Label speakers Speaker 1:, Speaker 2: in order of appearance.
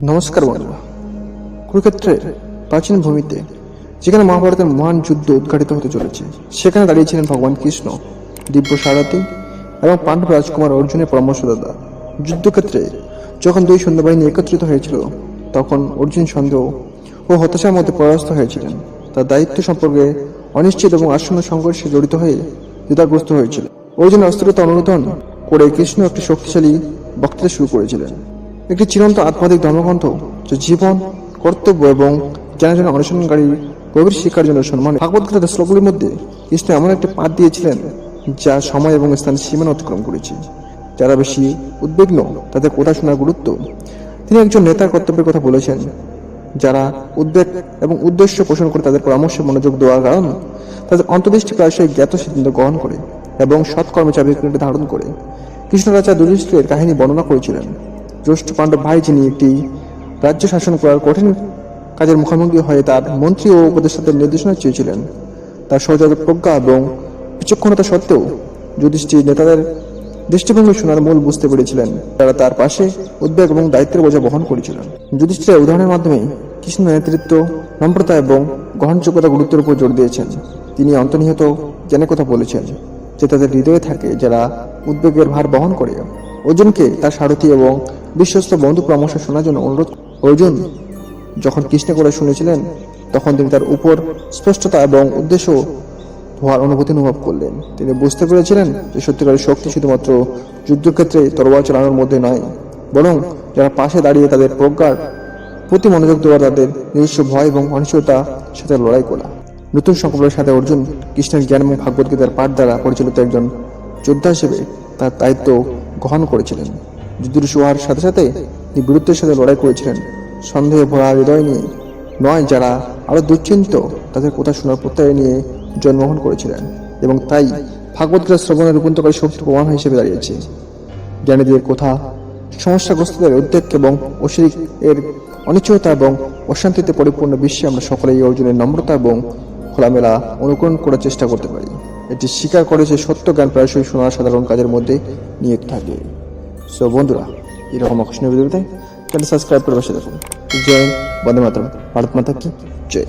Speaker 1: নমস্কার বন্ধুরা। কুরুক্ষেত্রের প্রাচীন ভূমিতে যেখানে মহাভারতের মহান যুদ্ধ উদ্ঘাটিত হতে চলেছে, সেখানে দাঁড়িয়েছিলেন ভগবান কৃষ্ণ, দিব্য সারথী এবং পাণ্ডব রাজকুমার অর্জুনের পরামর্শদাতা। যুদ্ধক্ষেত্রে যখন দুই সৈন্যবাহিনী একত্রিত হয়েছিল, তখন অর্জুন সন্দেহ ও হতাশার মধ্যে পরাস্ত হয়েছিলেন। তার দায়িত্ব সম্পর্কে অনিশ্চিত এবং আসন্ন সংঘর্ষে জড়িত হয়ে দ্বিধাগ্রস্ত হয়েছিল। অর্জুন অস্ত্রতা অনুধাবন করে কৃষ্ণ একটি শক্তিশালী বক্তৃতা শুরু করেছিলেন, একটি চিরন্ত আধ্যাত্মিক ধর্মগ্রন্থ যা জীবন, কর্তব্য এবং জ্ঞানের অনুসরণকারীর গভীর শিক্ষার জন্য সম্মান। ভাগবত শ্লোকগুলির মধ্যে কৃষ্ণ এমন একটি পাঠ দিয়েছিলেন যা সময় এবং স্থানের সীমানা অতিক্রম করেছে। যারা বেশি উদ্বিগ্ন তাদের কথা শোনার গুরুত্ব। তিনি একজন নেতার কর্তব্যের কথা বলেছেন, যারা উদ্বেগ এবং উদ্দেশ্য পোষণ করে তাদের পরামর্শে মনোযোগ দেওয়ার কারণ তাদের অন্তর্দৃষ্টি প্রায়শই জ্ঞাত সিদ্ধান্ত গ্রহণ করে এবং সৎকর্মে চাবিকাঠি ধারণ করে। কৃষ্ণ রাজা যুধিষ্ঠিরের কাহিনী বর্ণনা করেছিলেন। জ্যেষ্ঠ পাণ্ডব ভাই, যিনি একটি রাজ্য শাসন করার কঠিন কাজের মুখোমুখি হয়ে তার মন্ত্রী ও উপদেষ্টাদের নির্দেশনা চেয়েছিলেন, তার সহজাত প্রজ্ঞা এবং বিচক্ষণতা সত্ত্বেও যুধিষ্ঠির নেতাদের দৃষ্টিভঙ্গি শোনার মূল বুঝতে পেরেছিলেন, তারা তার পাশে উদ্বেগ এবং দায়িত্বের বোঝা বহন করেছিলেন। যুধিষ্ঠিরের উদাহরণের মাধ্যমে কৃষ্ণ নেতৃত্ব, নম্রতা এবং গ্রহণযোগ্যতা গুরুত্বের উপর জোর দিয়েছেন। তিনি অন্তর্নিহিত জ্ঞানের কথা বলেছেন যে তাদের হৃদয়ে থাকে, যারা উদ্বেগের ভার বহন করে। অর্জুনকে তার সারথী এবং বিশ্বস্ত বন্ধু পরামর্শ শোনার জন্য অনুরোধ। অর্জুন যখন কৃষ্ণের কথা শুনেছিলেন, তখন তিনি তার উপর স্পষ্টতা এবং উদ্দেশ্য হওয়ার অনুভূতি অনুভব করলেন। তিনি বুঝতে পেরেছিলেন যে সত্যিকারের শক্তি শুধুমাত্র যুদ্ধক্ষেত্রে তরোয়াল চালানোর মধ্যে নয়, বরং যারা পাশে দাঁড়িয়ে তাদের প্রজ্ঞার প্রতি মনোযোগ দেওয়া, তাদের নিজস্ব ভয় এবং অনিশ্চয়তার সাথে লড়াই করা। নতুন সংকল্পের সাথে অর্জুন কৃষ্ণের জ্ঞান এবং ভাগবত পাঠ দ্বারা পরিচালিত একজন যোদ্ধা হিসেবে তার দায়িত্ব গ্রহণ করেছিলেন। যুদ্ধের শুরুর সাথে সাথে তিনি বীরত্বের সাথে লড়াই করেছিলেন, সন্দেহে ভরা হৃদয় নিয়ে নয়। যারা আরো দুশ্চিন্ত তাদের কথা শোনার প্রত্যয় নিয়ে জন্মগ্রহণ করেছিলেন, এবং তাই ভাগবত শ্রবণের রূপান্তরকারী শক্তি প্রমাণ হিসেবে দাঁড়িয়েছে। জ্ঞানীদের কথা সমস্যাগ্রস্তদের উদ্বেগ এবং অশিরিক এর অনিশ্চয়তা এবং অশান্তিতে পরিপূর্ণ বিশ্বে আমরা সকলেই এই অর্জুনের নম্রতা এবং খোলামেলা অনুকরণ করার চেষ্টা করতে পারি। এটি স্বীকার করে যে সত্য জ্ঞান প্রায়শই শোনার সাধারণ কাজের মধ্যে নিহিত থাকে। সো বন্ধুরা, এরকম আকর্ষণীয় ভিডিওতে চ্যানেল সাবস্ক্রাইব করে বসে দেখুন। জয় বন্দে মাতরম। ভারত মাতা কি জয়।